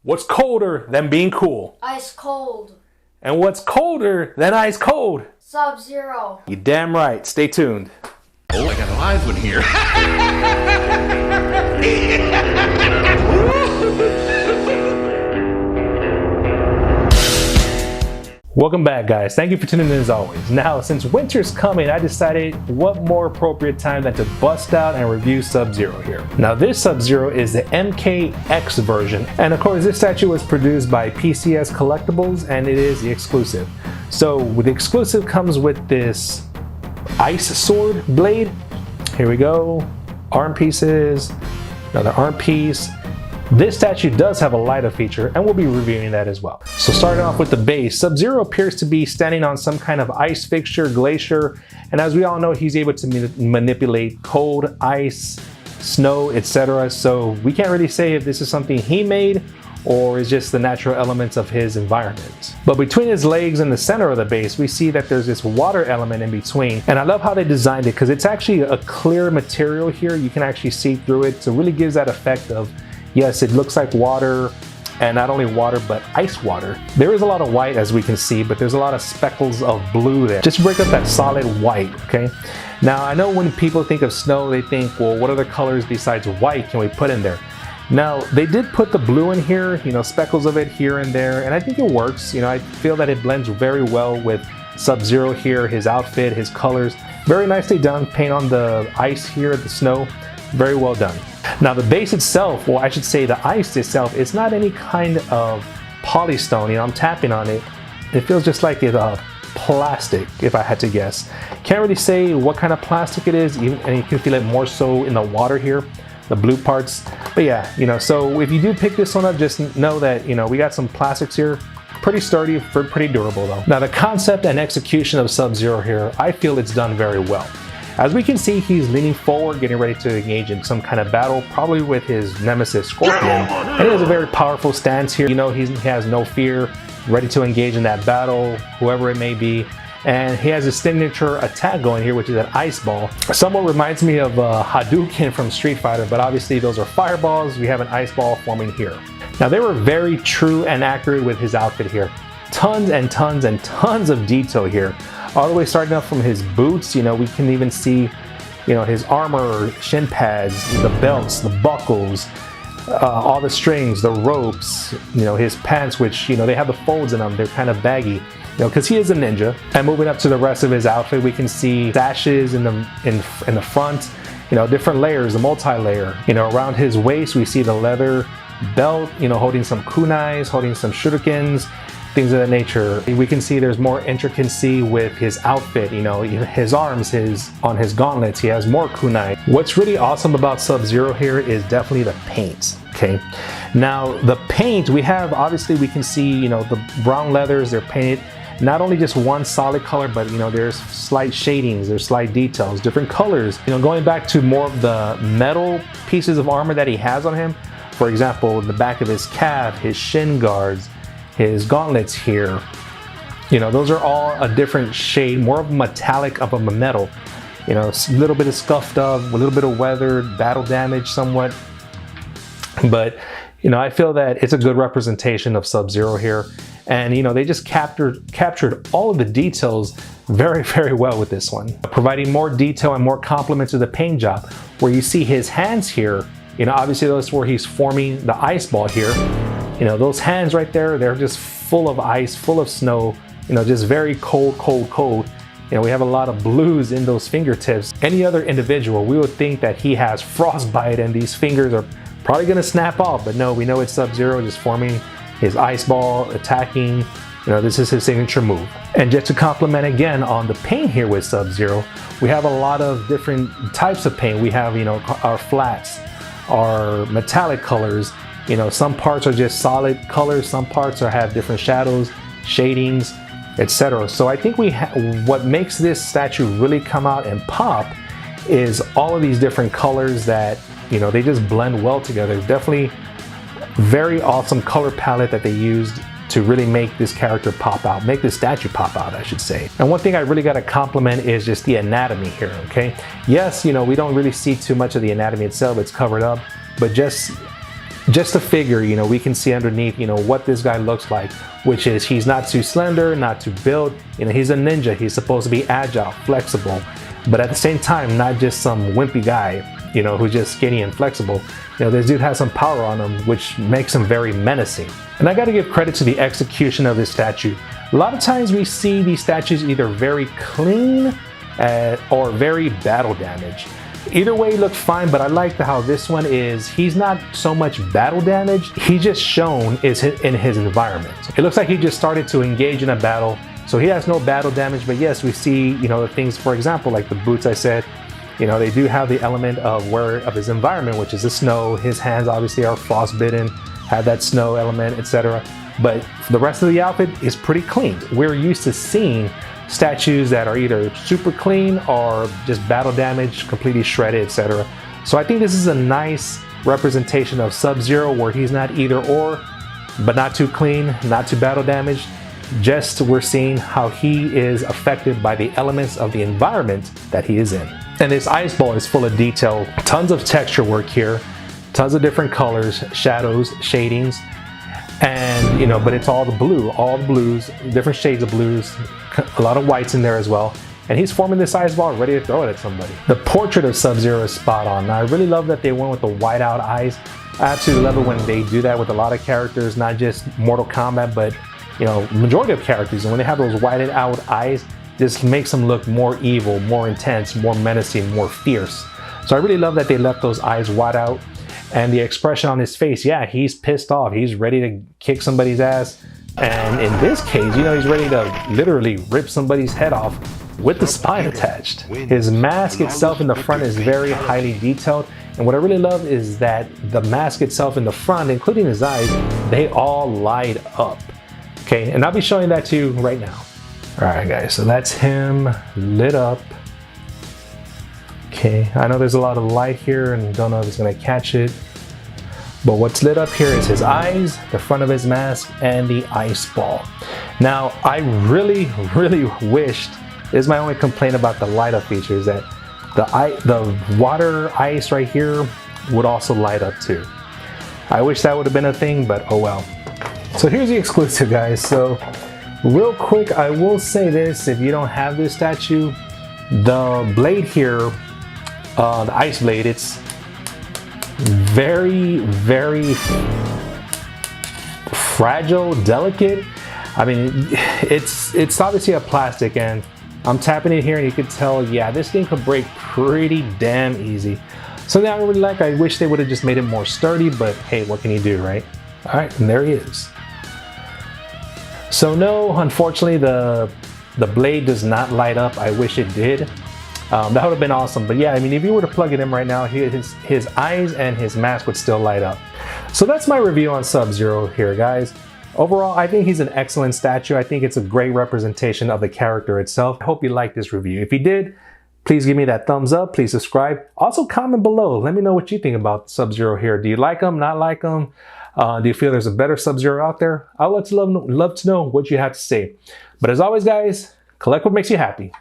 What's colder than being cool? Ice cold. And what's colder than ice cold? Sub-Zero. You damn right. Stay tuned. Oh, I got a live one here. Welcome back, guys. Thank you for tuning in as always. Now, since winter's coming, I decided what more appropriate time than to bust out and review Sub-Zero here. Now, this Sub-Zero is the MKX version, and of course, this statue was produced by PCS Collectibles, and it is the exclusive. So, with the exclusive comes with this ice sword blade. Here we go. Arm pieces, another arm piece. This statue does have a light up feature, and we'll be reviewing that as well. So starting off with the base, Sub-Zero appears to be standing on some kind of ice fixture, glacier, and as we all know, he's able to manipulate cold, ice, snow, etc. So we can't really say if this is something he made or is just the natural elements of his environment. But between his legs and the center of the base, we see that there's this water element in between. And I love how they designed it because it's actually a clear material here. You can actually see through it. So it really gives that effect of, yes, it looks like water, and not only water, but ice water. There is a lot of white, as we can see, but there's a lot of speckles of blue there. Just break up that solid white, okay? Now, I know when people think of snow, they think, well, what other colors besides white can we put in there? Now, they did put the blue in here, you know, speckles of it here and there, and I think it works. You know, I feel that it blends very well with Sub-Zero here, his outfit, his colors. Very nicely done, paint on the ice here, the snow, very well done. Now the base itself, well I should say the ice itself, it's not any kind of polystone. You know, I'm tapping on it. It feels just like it's plastic, if I had to guess. Can't really say what kind of plastic it is, even, and you can feel it more so in the water here, the blue parts. But yeah, you know, so if you do pick this one up, just know that, you know, we got some plastics here. Pretty sturdy, pretty durable though. Now the concept and execution of Sub-Zero here, I feel it's done very well. As we can see, he's leaning forward, getting ready to engage in some kind of battle, probably with his nemesis Scorpion. And he has a very powerful stance here. You know, he has no fear, ready to engage in that battle, whoever it may be. And he has his signature attack going here, which is an ice ball. Somewhat reminds me of Hadouken from Street Fighter, but obviously those are fireballs. We have an ice ball forming here. Now they were very true and accurate with his outfit here. Tons and tons and tons of detail here. All the way starting up from his boots, you know, we can even see, you know, his armor, shin pads, the belts, the buckles, all the strings, the ropes, you know, his pants, which, you know, they have the folds in them. They're kind of baggy, you know, because he is a ninja. And moving up to the rest of his outfit, we can see sashes in the front, you know, different layers, the multi-layer. You know, around his waist, we see the leather belt, you know, holding some kunais, holding some shurikens, things of that nature. We can see there's more intricacy with his outfit, you know, his arms, on his gauntlets, he has more kunai. What's really awesome about Sub-Zero here is definitely the paint, okay? Now, the paint, we have, obviously we can see, you know, the brown leathers, they're painted not only just one solid color, but, you know, there's slight shadings, there's slight details, different colors. You know, going back to more of the metal pieces of armor that he has on him, for example, the back of his calf, his shin guards, his gauntlets here, you know, those are all a different shade, more of a metallic of a metal, you know, a little bit of scuffed up, a little bit of weathered, battle damage somewhat. But, you know, I feel that it's a good representation of Sub-Zero here. And, you know, they just captured all of the details very, very well with this one, providing more detail and more complement to the paint job. Where you see his hands here, you know, obviously that's where he's forming the ice ball here. You know, those hands right there, they're just full of ice, full of snow, you know, just very cold, cold, cold. You know, we have a lot of blues in those fingertips. Any other individual, we would think that he has frostbite and these fingers are probably gonna snap off, but no, we know it's Sub-Zero just forming his ice ball, attacking. You know, this is his signature move. And just to compliment again on the paint here with Sub-Zero, we have a lot of different types of paint. We have, you know, our flats, our metallic colors. You know, some parts are just solid colors, some parts have different shadows, shadings, etc. So I think what makes this statue really come out and pop is all of these different colors that, you know, they just blend well together. Definitely very awesome color palette that they used to really make this character pop out, make this statue pop out, I should say. And one thing I really got to compliment is just the anatomy here, okay? Yes, you know, we don't really see too much of the anatomy itself, it's covered up, but just just a figure, you know, we can see underneath, you know, what this guy looks like, which is he's not too slender, not too built. You know, he's a ninja. He's supposed to be agile, flexible, but at the same time, not just some wimpy guy, you know, who's just skinny and flexible. You know, this dude has some power on him, which makes him very menacing. And I got to give credit to the execution of this statue. A lot of times we see these statues either very clean or very battle damaged. Either way, he looked fine, but I like how this one is, he's not so much battle damaged, he's just shown is in his environment. It looks like he just started to engage in a battle, so he has no battle damage, but yes, we see, you know, the things, for example, like the boots I said, you know, they do have the element of his environment, which is the snow. His hands obviously are frostbitten, have that snow element, etc. But the rest of the outfit is pretty clean. We're used to seeing statues that are either super clean or just battle damaged, completely shredded, etc. So I think this is a nice representation of Sub-Zero, where he's not either or, but not too clean, not too battle damaged. Just we're seeing how he is affected by the elements of the environment that he is in. And this ice ball is full of detail, tons of texture work here, tons of different colors, shadows, shadings. And, you know, but it's all the blue, all the blues, different shades of blues, a lot of whites in there as well. And he's forming this ice ball ready to throw it at somebody. The portrait of Sub-Zero is spot on. Now, I really love that they went with the white out eyes. I absolutely love it when they do that with a lot of characters, not just Mortal Kombat, but, you know, majority of characters. And when they have those whited out eyes, this makes them look more evil, more intense, more menacing, more fierce. So I really love that they left those eyes wide out. And the expression on his face, yeah, he's pissed off. He's ready to kick somebody's ass. And in this case, you know, he's ready to literally rip somebody's head off with the spine attached. His mask itself in the front is very highly detailed. And what I really love is that the mask itself in the front, including his eyes, they all light up. Okay, and I'll be showing that to you right now. All right, guys, so that's him lit up. Okay, I know there's a lot of light here and don't know if it's gonna catch it, but what's lit up here is his eyes, the front of his mask, and the ice ball. Now, I really wished, this is my only complaint about the light up feature, is that the water ice right here would also light up too. I wish that would have been a thing, but oh well. So here's the exclusive, guys. So real quick, I will say this, if you don't have this statue, the blade here, the ice blade, it's very fragile, delicate. I mean, it's obviously a plastic, and I'm tapping it here and you can tell, yeah, this thing could break pretty damn easy. Something I really like, I wish they would have just made it more sturdy, but hey, what can you do, right? All right, and there he is. So no, unfortunately, the blade does not light up. I wish it did. That would have been awesome. But yeah, I mean, if you were to plug it in right now, his eyes and his mask would still light up. So that's my review on Sub-Zero here, guys. Overall, I think he's an excellent statue. I think it's a great representation of the character itself. I hope you liked this review. If you did, please give me that thumbs up. Please subscribe. Also comment below. Let me know what you think about Sub-Zero here. Do you like him, not like him? Do you feel there's a better Sub-Zero out there? I would love to know what you have to say. But as always, guys, collect what makes you happy.